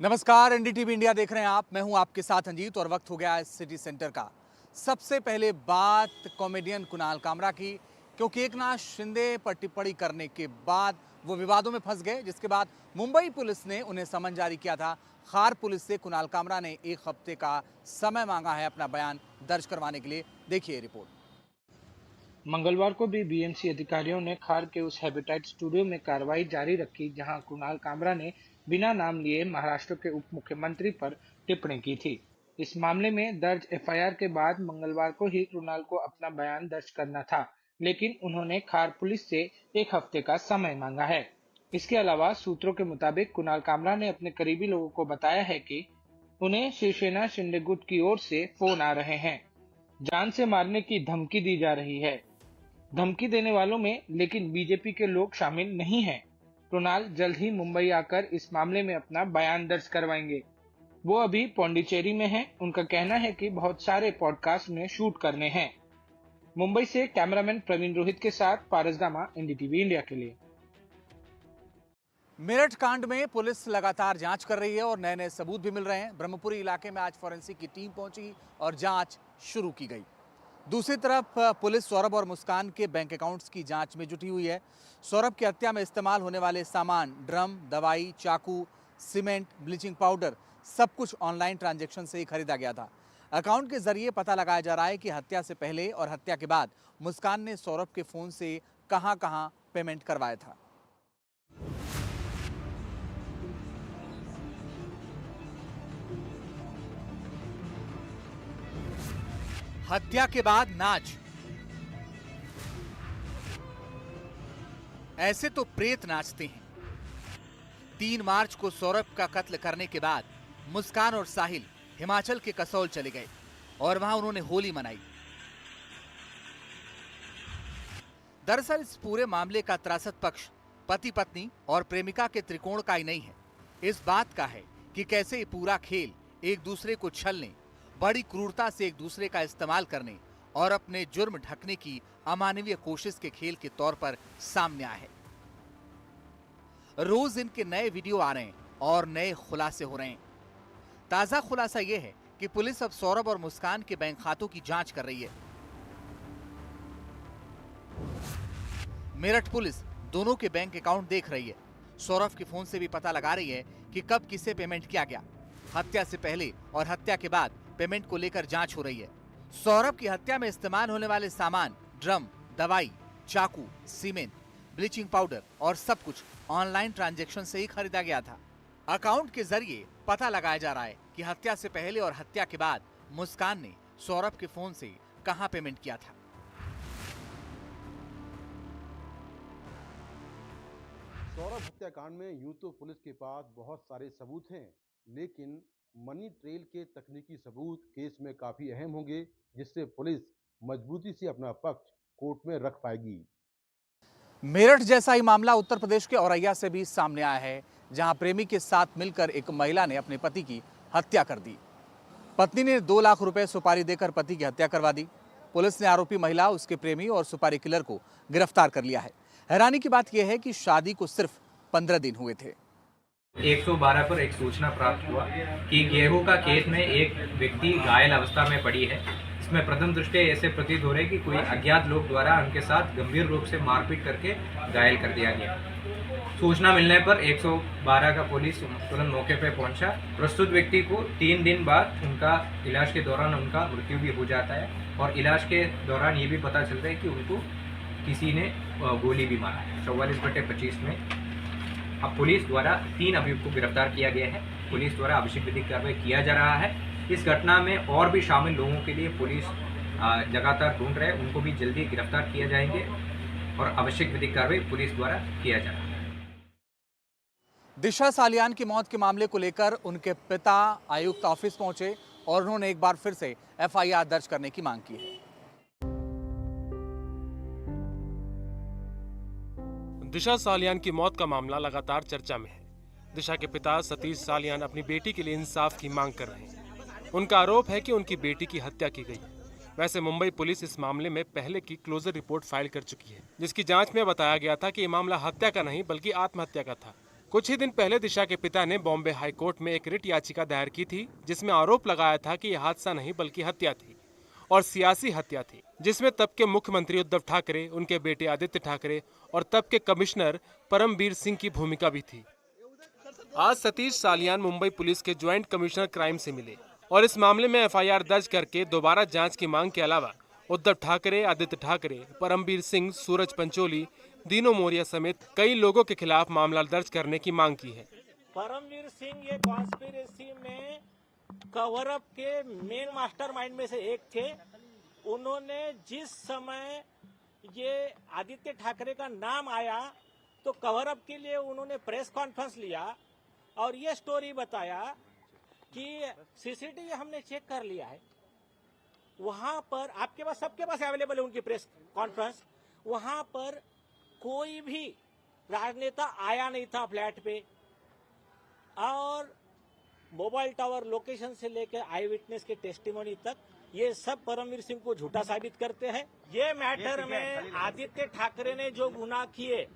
नमस्कार, NDTV India देख रहे हैं आप। मैं हूं आपके साथ अंजीत और वक्त हो गया है सिटी सेंटर का। सबसे पहले बात कॉमेडियन कुणाल कामरा की, क्योंकि एकनाथ शिंदे पर टिप्पणी करने के बाद वो विवादों में फंस गए, जिसके बाद मुंबई पुलिस ने उन्हें समन जारी किया था। खार पुलिस से कुणाल कामरा ने 1 हफ्ते का समय मांगा है अपना बयान दर्ज करवाने के लिए। देखिए रिपोर्ट। मंगलवार को भी बीएमसी अधिकारियों ने खार के उस हैबिटेट स्टूडियो में कार्रवाई जारी रखी जहां कुणाल कामरा ने बिना नाम लिए महाराष्ट्र के उप मुख्यमंत्री पर टिप्पणी की थी। इस मामले में दर्ज एफआईआर के बाद मंगलवार को ही कुणाल को अपना बयान दर्ज करना था, लेकिन उन्होंने खार पुलिस से 1 हफ्ते का समय मांगा है। इसके अलावा सूत्रों के मुताबिक कुणाल कामरा ने अपने करीबी लोगों को बताया है कि उन्हें शिवसेना शिंदे गुट की ओर से फोन आ रहे हैं, जान से मारने की धमकी दी जा रही है। धमकी देने वालों में लेकिन बीजेपी के लोग शामिल नहीं हैं। कुणाल जल्द ही मुंबई आकर इस मामले में अपना बयान दर्ज करवाएंगे। वो अभी पौंडीचेरी में हैं। उनका कहना है कि बहुत सारे पॉडकास्ट में शूट करने हैं। मुंबई से कैमरामैन प्रवीण रोहित के साथ पारस दामा, एनडीटीवी इंडिया के लिए। मेरठ कांड में पुलिस लगातार जांच कर रही है और नए नए सबूत भी मिल रहे हैं। ब्रह्मपुरी इलाके में आज फॉरेंसिक की टीम पहुंची और जांच शुरू की गई। दूसरी तरफ पुलिस सौरभ और मुस्कान के बैंक अकाउंट्स की जांच में जुटी हुई है। सौरभ की हत्या में इस्तेमाल होने वाले सामान, ड्रम, दवाई, चाकू, सीमेंट, ब्लीचिंग पाउडर, सब कुछ ऑनलाइन ट्रांजैक्शन से ही खरीदा गया था। अकाउंट के जरिए पता लगाया जा रहा है कि हत्या से पहले और हत्या के बाद मुस्कान ने सौरभ के फोन से कहां-कहां पेमेंट करवाया था। हत्या के बाद नाच, ऐसे तो प्रेत नाचते हैं। 3 मार्च को सौरभ का कत्ल करने के बाद मुस्कान और साहिल हिमाचल के कसौल चले गए और वहां उन्होंने होली मनाई। दरअसल इस पूरे मामले का त्रासद पक्ष पति पत्नी और प्रेमिका के त्रिकोण का ही नहीं है। इस बात का है कि कैसे ये पूरा खेल एक दूसरे को छलने, बड़ी क्रूरता से एक दूसरे का इस्तेमाल करने और अपने जुर्म ढकने की अमानवीय कोशिश के खेल के तौर पर सामने आया है। रोज इनके नए वीडियो आ रहे हैं और नए खुलासे हो रहे हैं। ताजा खुलासा यह है कि पुलिस अब सौरभ और मुस्कान के बैंक खातों की जांच कर रही है। मेरठ पुलिस दोनों के बैंक अकाउंट देख रही है। सौरभ के फोन से भी पता लगा रही है कि कब किसे पेमेंट किया गया। हत्या से पहले और हत्या के बाद पेमेंट को लेकर जांच हो रही है। सौरभ की हत्या में इस्तेमाल होने वाले सामान, ड्रम, दवाई, चाकू, सीमेंट, ब्लीचिंग पाउडर और सब कुछ ऑनलाइन ट्रांजैक्शन से ही खरीदा गया था। अकाउंट के जरिए पता लगाया जा रहा है कि हत्या से पहले और हत्या के बाद मुस्कान ने सौरभ के फोन से कहां पेमेंट किया था। सौरभ हत्याकांड में यूं तो पुलिस के पास बहुत सारे सबूत हैं, लेकिन मनी ट्रेल के तकनीकी सबूत केस में काफी अहम होंगे, जिससे पुलिस मजबूती से अपना पक्ष कोर्ट में रख पाएगी। मेरठ जैसा ही मामला उत्तर प्रदेश के औरैया से भी सामने आया है, जहां प्रेमी के साथ मिलकर एक महिला ने अपने पति की हत्या कर दी। पत्नी ने 2 लाख रुपए सुपारी देकर पति की हत्या करवा दी। पुलिस ने आरोपी महिला, उसके प्रेमी और सुपारी किलर को गिरफ्तार कर लिया है। हैरानी की बात यह है कि शादी को सिर्फ 15 दिन हुए थे। 112 पर एक सूचना प्राप्त हुआ कि गेहूं का खेत में एक व्यक्ति घायल अवस्था में पड़ी है। इसमें प्रथम दृष्टया ऐसे प्रतीत हो रहे हैं कि कोई अज्ञात लोग द्वारा उनके साथ गंभीर रूप से मारपीट करके घायल कर दिया गया। सूचना मिलने पर 112 का पुलिस तुरंत मौके पर पहुंचा। प्रस्तुत व्यक्ति को 3 दिन बाद उनका इलाज के दौरान उनका मृत्यु भी हो जाता है और इलाज के दौरान ये भी पता चलता है कि उनको किसी ने गोली भी मारा है। 44/25 में अब पुलिस द्वारा 3 अभियुक्त को गिरफ्तार किया गया है। पुलिस द्वारा आवश्यक विधिक कार्रवाई किया जा रहा है। इस घटना में और भी शामिल लोगों के लिए पुलिस लगातार ढूंढ रहे हैं, उनको भी जल्दी गिरफ्तार किया जाएंगे और आवश्यक विधिक कार्रवाई पुलिस द्वारा किया जा रहा है। दिशा सालियान की मौत के मामले को लेकर उनके पिता आयुक्त ऑफिस पहुंचे और उन्होंने एक बार फिर से एफआईआर दर्ज करने की मांग की है। दिशा सालियान की मौत का मामला लगातार चर्चा में है। दिशा के पिता सतीश सालियान अपनी बेटी के लिए इंसाफ की मांग कर रहे हैं। उनका आरोप है कि उनकी बेटी की हत्या की गई। वैसे मुंबई पुलिस इस मामले में पहले की क्लोजर रिपोर्ट फाइल कर चुकी है, जिसकी जांच में बताया गया था कि ये मामला हत्या का नहीं बल्कि आत्महत्या का था। कुछ ही दिन पहले दिशा के पिता ने बॉम्बे हाई कोर्ट में एक रिट याचिका दायर की थी, जिसमें आरोप लगाया था कि यह हादसा नहीं बल्कि हत्या थी और सियासी हत्या थी, जिसमें तब के मुख्यमंत्री उद्धव ठाकरे, उनके बेटे आदित्य ठाकरे और तब के कमिश्नर परमबीर सिंह की भूमिका भी थी। आज सतीश सालियान मुंबई पुलिस के ज्वाइंट कमिश्नर क्राइम से मिले और इस मामले में एफआईआर दर्ज करके दोबारा जांच की मांग के अलावा उद्धव ठाकरे, आदित्य ठाकरे, परमबीर सिंह, सूरज पंचोली, दीनो मोरिया समेत कई लोगों के खिलाफ मामला दर्ज करने की मांग की है। परमवीर सिंह ये कॉन्स्पिरेसी में कवर अप के मेन मास्टरमाइंड में से एक थे। उन्होंने जिस समय ये आदित्य ठाकरे का नाम आया तो कवर अप के लिए उन्होंने प्रेस कॉन्फ्रेंस लिया और ये स्टोरी बताया कि सीसीटीवी हमने चेक कर लिया है, वहां पर आपके पास, सबके पास अवेलेबल है उनकी प्रेस कॉन्फ्रेंस, वहां पर कोई भी राजनेता आया नहीं था फ्लैट पे और मोबाइल टावर लोकेशन से लेकर आई विटनेस के टेस्टिमोनी तक ये सब परमवीर सिंह को झूठा साबित करते हैं। ये मैटर में आदित्य ठाकरे ने जो गुनाह किए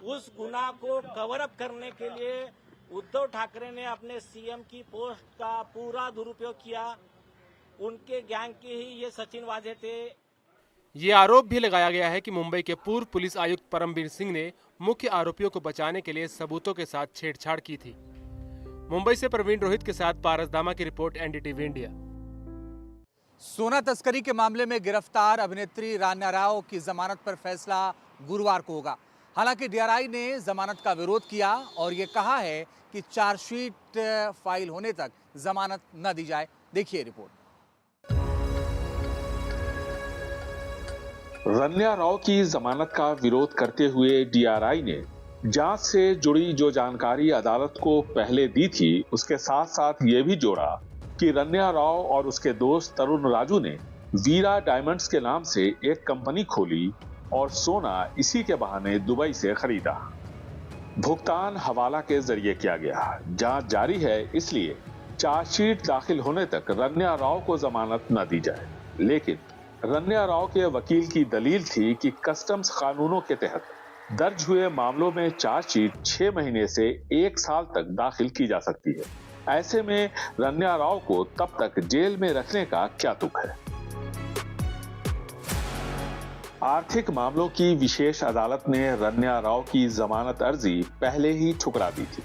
उस गुनाह को कवर अप करने के लिए उद्धव ठाकरे ने अपने सीएम की पोस्ट का पूरा दुरुपयोग किया। उनके गैंग के ही ये सचिन वाजे थे। ये आरोप भी लगाया गया है कि मुंबई के पूर्व पुलिस आयुक्त परमबीर सिंह ने मुख्य आरोपियों को बचाने के लिए सबूतों के साथ छेड़छाड़ की थी। मुंबई से प्रवीण रोहित के साथ पारस दामा की रिपोर्ट, एनडीटीवी इंडिया। सोना तस्करी के मामले में गिरफ्तार अभिनेत्री रान्या राव की जमानत पर फैसला गुरुवार को होगा। हालांकि डीआरआई ने जमानत का विरोध किया और ये कहा है कि चार्जशीट फाइल होने तक जमानत न दी जाए। देखिए रिपोर्ट। रान्या राव की जमानत का विरोध करते हुए डीआरआई ने जांच से जुड़ी जो जानकारी अदालत को पहले दी थी, उसके साथ साथ ये भी जोड़ा कि रान्या राव और उसके दोस्त तरुण राजू ने वीरा डायमंड्स के नाम से एक कंपनी खोली और सोना इसी के बहाने दुबई से खरीदा। भुगतान हवाला के जरिए किया गया। जांच जारी है, इसलिए चार्जशीट दाखिल होने तक रान्या राव को जमानत न दी जाए। लेकिन रान्या राव के वकील की दलील थी कि कस्टम्स कानूनों के तहत दर्ज हुए मामलों में चार्जशीट 6 महीने से 1 साल तक दाखिल की जा सकती है। ऐसे में रान्या राव को तब तक जेल में रखने का क्या तुक है। आर्थिक मामलों की विशेष अदालत ने रान्या राव की जमानत अर्जी पहले ही ठुकरा दी थी।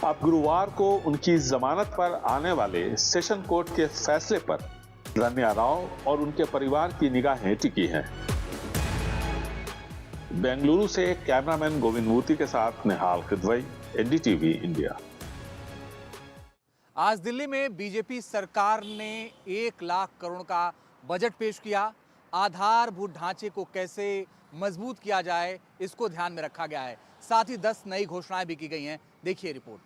अब गुरुवार को उनकी जमानत पर आने वाले सेशन कोर्ट के फैसले पर रान्या राव और उनके परिवार की निगाहें टिकी हैं। बेंगलुरु से कैमरामैन गोविंद मूर्ति के साथ निहाल किदवई, एनडीटीवी इंडिया। आज दिल्ली में बीजेपी सरकार ने 1 लाख करोड़ का बजट पेश किया। आधारभूत ढांचे को कैसे मजबूत किया जाए, इसको ध्यान में रखा गया है। साथ ही 10 नई घोषणाएं भी की गई हैं। देखिए रिपोर्ट।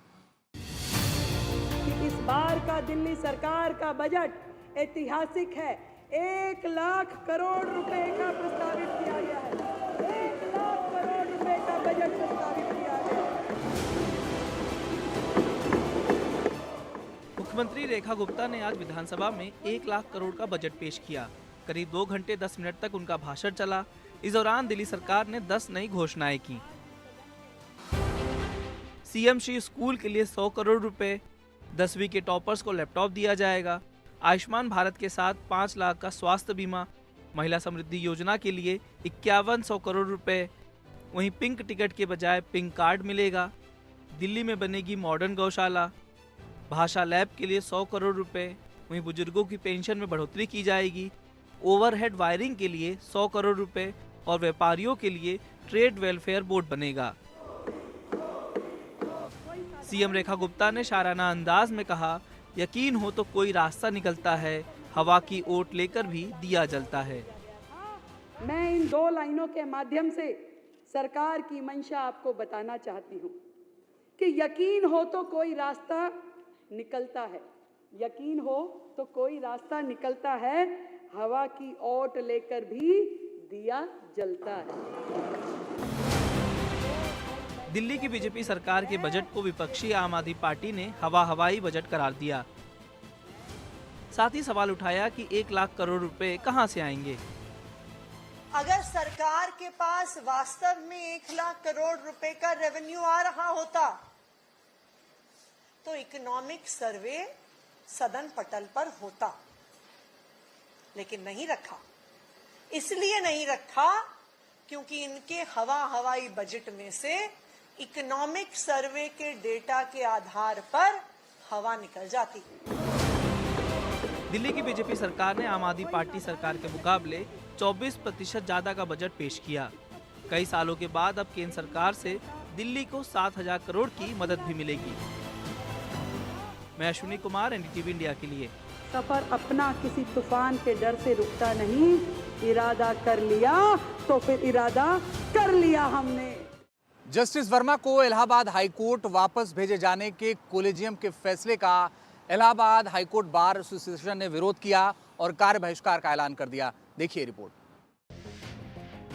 इस बार का दिल्ली सरकार का बजट ऐतिहासिक है। 1 लाख करोड़ रुपए का प्रस्तावित किया गया है। 1 लाख करोड़ रुपए का बजट प्रस्तावित किया गया है। मुख्यमंत्री रेखा गुप्ता ने आज विधानसभा में 1 लाख करोड़ का बजट पेश किया। करीब 2 घंटे 10 मिनट तक उनका भाषण चला। इस दौरान दिल्ली सरकार ने 10 नई घोषणाएं की। सीएम श्री स्कूल के लिए 100 करोड़ रुपए, 10वीं के टॉपर्स को लैपटॉप दिया जाएगा। आयुष्मान भारत के साथ 5 लाख का स्वास्थ्य बीमा, महिला समृद्धि योजना के लिए 5100 करोड़ रुपए। वहीं पिंक टिकट के बजाय पिंक कार्ड मिलेगा। दिल्ली में बनेगी मॉडर्न गौशाला। भाषा लैब के लिए 100 करोड़ रुपए। वहीं बुजुर्गों की पेंशन में बढ़ोतरी की जाएगी। ओवरहेड वायरिंग के लिए 100 करोड़ रुपए और व्यापारियों के लिए ट्रेड वेलफेयर बोर्ड बनेगा। सीएम रेखा गुप्ता ने शाराना अंदाज में कहा, यकीन हो तो कोई रास्ता निकलता है, हवा की ओट लेकर भी दिया जलता है। मैं इन 2 लाइनों के माध्यम से सरकार की मंशा आपको बताना चाहती हूँ कि यकीन हो तो कोई रास्ता निकलता है। यकीन हो तो कोई रास्ता निकलता है, हवा की ओट लेकर भी दिया जलता है। दिल्ली की बीजेपी सरकार के बजट को विपक्षी आम आदमी पार्टी ने हवाई बजट करार दिया। साथ ही सवाल उठाया कि 1 लाख करोड़ रुपए कहां से आएंगे। अगर सरकार के पास वास्तव में 1 लाख करोड़ रुपए का रेवेन्यू आ रहा होता तो इकोनॉमिक सर्वे सदन पटल पर होता, लेकिन नहीं रखा। इसलिए नहीं रखा क्योंकि इनके हवाई बजट में से इकोनॉमिक सर्वे के डेटा के आधार पर हवा निकल जाती। दिल्ली की बीजेपी सरकार ने आम आदमी पार्टी सरकार के मुकाबले 24% ज्यादा का बजट पेश किया। कई सालों के बाद अब केंद्र सरकार से दिल्ली को 7,000 करोड़ की मदद भी मिलेगी। मैं अश्विनी कुमार, एनडीटीवी इंडिया के लिए। सफर अपना किसी तूफान के डर से रुकता नहीं, इरादा कर लिया तो फिर इरादा कर लिया हमने। जस्टिस वर्मा को इलाहाबाद हाईकोर्ट वापस भेजे जाने के कोलेजियम के फैसले का इलाहाबाद हाईकोर्ट बार एसोसिएशन ने विरोध किया और कार्य बहिष्कार का ऐलान कर दिया। देखिए रिपोर्ट।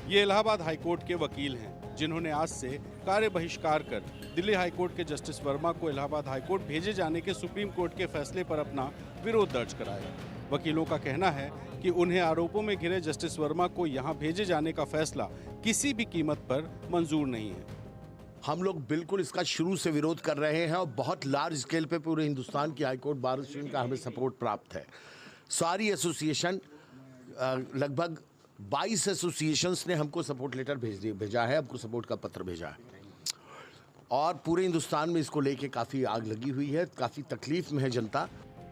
ये इलाहाबाद हाईकोर्ट के वकील हैं जिन्होंने आज से कार्य बहिष्कार कर दिल्ली हाईकोर्ट के जस्टिस वर्मा को इलाहाबाद हाईकोर्ट भेजे जाने के सुप्रीम कोर्ट के फैसले पर अपना विरोध दर्ज कराया। वकीलों का कहना है कि उन्हें आरोपों में घिरे जस्टिस वर्मा को यहां भेजे जाने का फैसला किसी भी कीमत पर मंजूर नहीं है। हम लोग बिल्कुल इसका शुरू से विरोध कर रहे हैं और बहुत लार्ज स्केल पे पूरे हिंदुस्तान की हाईकोर्ट बार एसोसिएशन का हमें सपोर्ट प्राप्त है। सारी एसोसिएशन लगभग 22 एसोसिएशंस ने हमको सपोर्ट लेटर भेजा है, हमको सपोर्ट का पत्र भेजा है और पूरे हिंदुस्तान में इसको लेके काफ़ी आग लगी हुई है, काफ़ी तकलीफ में है जनता।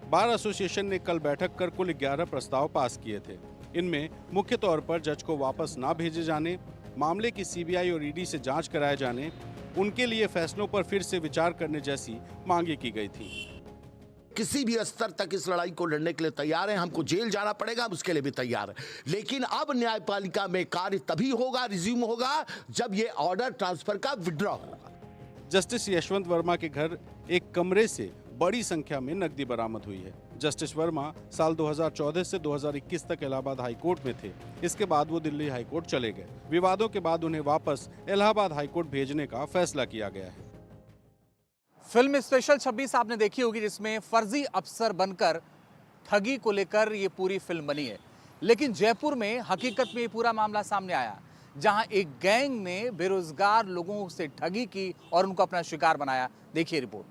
बार एसोसिएशन ने कल बैठक कर कुल 11 प्रस्ताव पास किए थे। इनमें मुख्य तौर पर जज को वापस ना भेजे जाने, मामले की सीबीआई और ईडी से जांच कराए जाने, उनके लिए फैसलों पर फिर से विचार करने जैसी मांगे की गई थी। किसी भी स्तर तक इस लड़ाई को लड़ने के लिए तैयार हैं, हमको जेल जाना पड़ेगा, हम उसके लिए भी तैयार हैं। लेकिन अब न्यायपालिका में कार्य तभी होगा, रिज्यूम होगा, जब ये ऑर्डर ट्रांसफर का विड्रॉ होगा। जस्टिस यशवंत वर्मा के घर एक कमरे से बड़ी संख्या में नकदी बरामद हुई है। जस्टिस वर्मा साल 2014 से 2021 तक इलाहाबाद हाईकोर्ट में थे। इसके बाद वो दिल्ली हाईकोर्ट चले गए। विवादों के बाद उन्हें वापस इलाहाबाद हाईकोर्ट भेजने का फैसला किया गया है। फिल्म स्पेशल 26 आपने देखी होगी, जिसमें फर्जी अफसर बनकर ठगी को लेकर ये पूरी फिल्म बनी है। लेकिन जयपुर में हकीकत में ये पूरा मामला सामने आया, जहां एक गैंग ने बेरोजगार लोगों से ठगी की और उनको अपना शिकार बनाया। देखिए रिपोर्ट।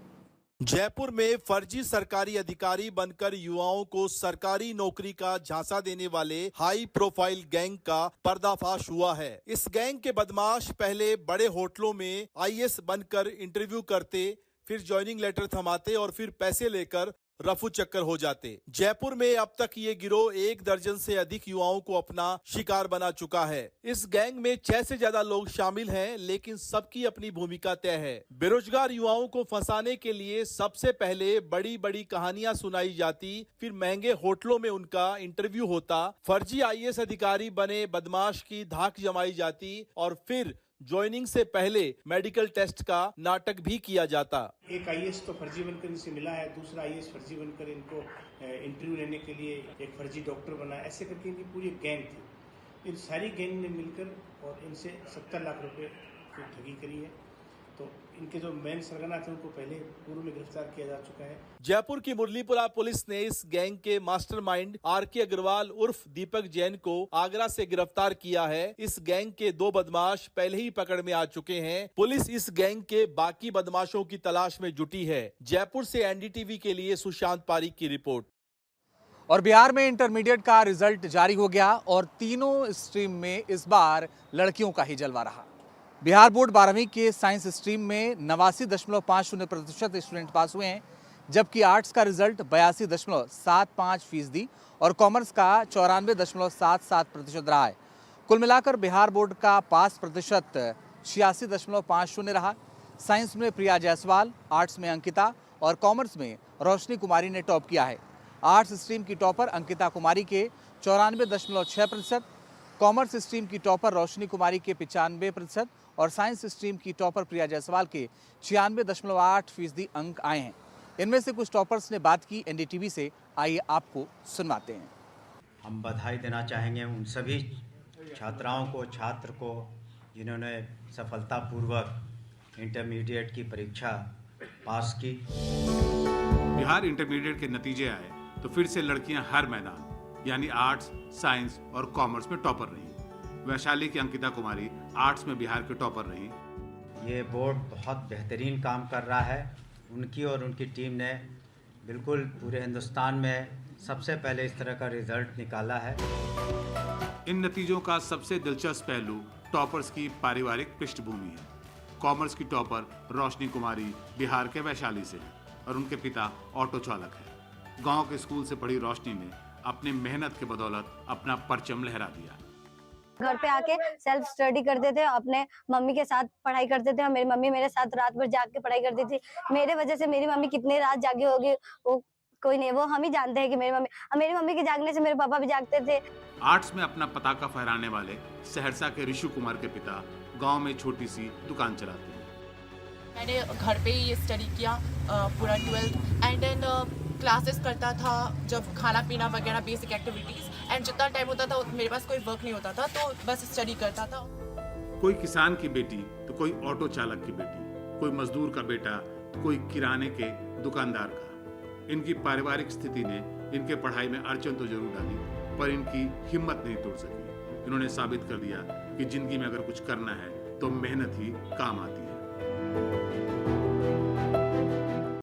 जयपुर में फर्जी सरकारी अधिकारी बनकर युवाओं को सरकारी नौकरी का झांसा देने वाले हाई प्रोफाइल गैंग का पर्दाफाश हुआ है। इस गैंग के बदमाश पहले बड़े होटलों में आईएएस बनकर इंटरव्यू करते, फिर ज्वाइनिंग लेटर थमाते और फिर पैसे लेकर रफू चक्कर हो जाते। जयपुर में अब तक ये गिरोह 1 दर्जन से अधिक युवाओं को अपना शिकार बना चुका है। इस गैंग में 6 से ज्यादा लोग शामिल हैं, लेकिन सबकी अपनी भूमिका तय है। बेरोजगार युवाओं को फंसाने के लिए सबसे पहले बड़ी बड़ी कहानियां सुनाई जाती, फिर महंगे होटलों में उनका इंटरव्यू होता, फर्जी आईएएस अधिकारी बने बदमाश की धाक जमाई जाती और फिर ज्वाइनिंग से पहले मेडिकल टेस्ट का नाटक भी किया जाता। एक आईएएस तो फर्जी बनकर इनसे मिला है, दूसरा आईएएस फर्जी बनकर इनको इंटरव्यू लेने के लिए एक फर्जी डॉक्टर बना, ऐसे करके इनकी पूरी गैंग थी। इन सारी गैंग ने मिलकर और इनसे 70 लाख रुपए की ठगी करी है। तो इनके जो मेन सरगना थे उनको पहले पूर्व में गिरफ्तार किया जा चुका है। जयपुर की मुरलीपुरा पुलिस ने इस गैंग के मास्टरमाइंड आरके अग्रवाल उर्फ दीपक जैन को आगरा से गिरफ्तार किया है। इस गैंग के 2 बदमाश पहले ही पकड़ में आ चुके हैं। पुलिस इस गैंग के बाकी बदमाशों की तलाश में जुटी है। जयपुर से एनडीटीवी के लिए सुशांत पारीक की रिपोर्ट। और बिहार में इंटरमीडिएट का रिजल्ट जारी हो गया और तीनों स्ट्रीम में इस बार लड़कियों का ही जलवा रहा। बिहार बोर्ड 12वीं के साइंस स्ट्रीम में 89.50% स्टूडेंट पास हुए हैं, जबकि आर्ट्स का रिजल्ट 82.75% और कॉमर्स का 94.77% रहा है। कुल मिलाकर बिहार बोर्ड का पास प्रतिशत 86.50 रहा। साइंस में प्रिया जायसवाल, आर्ट्स में अंकिता और कॉमर्स में रोशनी कुमारी ने टॉप किया है। आर्ट्स स्ट्रीम की टॉपर अंकिता कुमारी के 94.6%, कॉमर्स स्ट्रीम की टॉपर रोशनी कुमारी के 95% और साइंस स्ट्रीम की टॉपर प्रिया जायसवाल के 96.8% अंक आए हैं। इनमें से कुछ टॉपर्स ने बात की एनडीटीवी से, आइए आपको सुनवाते हैं। हम बधाई देना चाहेंगे उन सभी छात्राओं को, छात्र को जिन्होंने सफलतापूर्वक इंटरमीडिएट की परीक्षा पास की। बिहार इंटरमीडिएट के नतीजे आए तो फिर से लड़कियां हर मैदान यानी आर्ट्स, साइंस और कॉमर्स में टॉपर रही। वैशाली की अंकिता कुमारी आर्ट्स में बिहार के टॉपर रही। ये बोर्ड बहुत बेहतरीन काम कर रहा है। उनकी और उनकी टीम ने बिल्कुल पूरे हिंदुस्तान में सबसे पहले इस तरह का रिजल्ट निकाला है। इन नतीजों का सबसे दिलचस्प पहलू टॉपर्स की पारिवारिक पृष्ठभूमि है। कॉमर्स की टॉपर रोशनी कुमारी बिहार के वैशाली से है और उनके पिता ऑटो चालक है। गांव के स्कूल से पढ़ी रोशनी ने अपनी मेहनत के बदौलत अपना परचम लहरा दिया। घर पे आके सेल्फ स्टडी करते थे, अपने मम्मी के साथ पढ़ाई करते थे और मेरी मम्मी मेरे साथ रात भर जाग के पढ़ाई करती थी। मेरे वजह से मेरी मम्मी कितनी रात जागी होगी वो कोई नहीं, वो हम ही जानते हैं कि मेरी मम्मी के जागने से मेरे पापा भी जागते थे। आर्ट्स में अपना पताका फहराने वाले सहरसा के ऋषु कुमार के पिता गांव में छोटी सी दुकान चलाते हैं। मैंने घर पे ही ये स्टडी किया पूरा 12th एंड देन क्लासेस करता था, जब खाना पीना वगैरह बेसिक एक्टिविटीज, एंड जितना टाइम होता था मेरे पास कोई वर्क नहीं होता था तो बस स्टडी करता था। कोई किसान की बेटी तो कोई ऑटो चालक की बेटी, कोई मजदूर का बेटा, कोई किराने के दुकानदार का। इनकी पारिवारिक स्थिति ने इनके पढ़ाई में अड़चन तो जरूर डाली, पर इनकी हिम्मत नहीं तोड़ सकी। इन्होंने साबित कर दिया कि जिंदगी में अगर कुछ करना है तो मेहनत ही काम आती है।